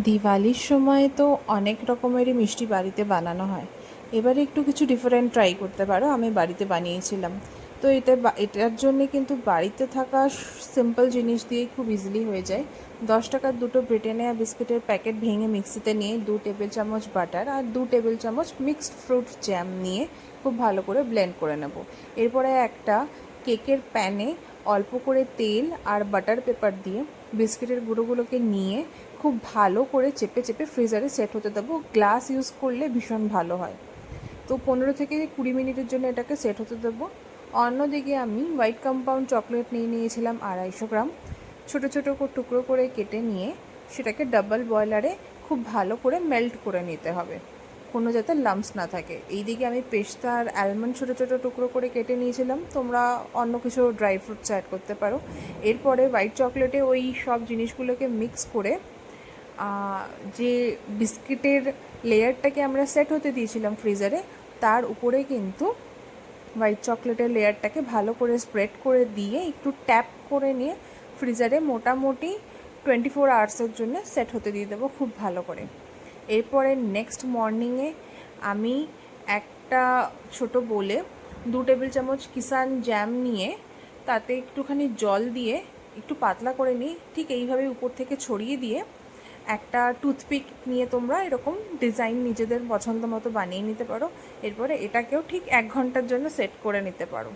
দিওয়ালির সময় তো অনেক রকমেরই মিষ্টি বাড়িতে বানানো হয়। এবারে একটু কিছু ডিফারেন্ট ট্রাই করতে পারো। আমি বাড়িতে বানিয়েছিলাম। তো এটার জন্যে কিন্তু বাড়িতে থাকা সিম্পল জিনিস দিয়েই খুব ইজিলি হয়ে যায়। 10 টাকার দুটো ব্রিটানিয়া বিস্কিটের প্যাকেট ভেঙে মিক্সিতে নিয়ে 2 টেবিল চামচ বাটার আর 2 টেবিল চামচ মিক্সড ফ্রুট জ্যাম নিয়ে খুব ভালো করে ব্লেন্ড করে নেব। এরপরে একটা কেকের প্যানে অল্প করে তেল আর বাটার পেপার দিয়ে বিস্কিটের গুঁড়োগুলোকে নিয়ে খুব ভালো করে চেপে চেপে ফ্রিজারে সেট হতে দেবো। গ্লাস ইউজ করলে ভীষণ ভালো হয়। তো 15 থেকে 20 মিনিটের জন্য এটাকে সেট হতে দেবো। অন্যদিকে আমি হোয়াইট কম্পাউন্ড চকলেট নিয়ে নিয়েছিলাম 250 গ্রাম। ছোটো ছোটো টুকরো করে কেটে নিয়ে সেটাকে ডাবল বয়লারে খুব ভালো করে মেল্ট করে নিতে হবে, কোনো যাতে লাম্পস না থাকে। এইদিকে আমি পেস্তা আর অ্যালমন্ড ছোটো ছোটো টুকরো করে কেটে নিয়েছিলাম। তোমরা অন্য কিছু ড্রাই ফ্রুটস অ্যাড করতে পারো। এরপরে হোয়াইট চকলেটে ওই সব জিনিসগুলোকে মিক্স করে যে বিস্কিটের লেয়ারটাকে আমরা সেট হতে দিয়েছিলাম ফ্রিজারে, তার উপরে কিন্তু হোয়াইট চকলেটের লেয়ারটাকে ভালো করে স্প্রেড করে দিয়ে একটু ট্যাপ করে নিয়ে ফ্রিজারে মোটামুটি 24 আওয়ার্সের জন্য সেট হতে দিয়ে দেবো খুব ভালো করে। এরপরে নেক্সট মর্নিংয়ে আমি একটা ছোট বোলে 2 টেবিল চামচ কিষান জ্যাম নিয়ে তাতে একটুখানি জল দিয়ে একটু পাতলা করে নিই, ঠিক এইভাবে উপর থেকে ছড়িয়ে দিয়ে একটা টুথপিক নিয়ে তোমরা এরকম ডিজাইন নিজেদের পছন্দ মতো বানিয়ে নিতে পারো। এরপরে এটাকেও ঠিক 1 ঘন্টার জন্য সেট করে নিতে পারো।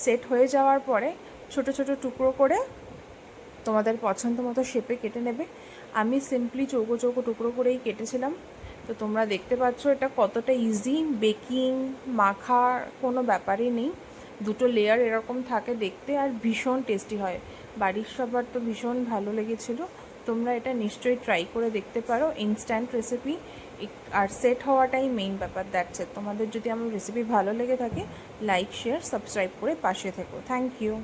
সেট হয়ে যাওয়ার পরে ছোট ছোট টুকরো করে তোমাদের পছন্দ মতো শেপে কেটে নেবে। আমি সিম্পলি চৌকো চৌকো টুকরো করেই কেটেছিলাম। তো তোমরা দেখতে পাচ্ছ এটা কতটা ইজি। বেকিং মাখার কোনো ব্যাপারই নেই। দুটো লেয়ার এরকম থাকে দেখতে, আর ভীষণ টেস্টি হয়। বাড়ির সবার তো ভীষণ ভালো লেগেছিলো। তোমরা এটা নিশ্চয়ই ট্রাই করে দেখতে পারো। ইনস্ট্যান্ট রেসিপি আর সেট হওয়াটাই মেইন ব্যাপার। That's it. তোমাদের যদি আমার রেসিপি ভালো লেগে থাকে, লাইক শেয়ার সাবস্ক্রাইব করে পাশে থেকো। Thank you.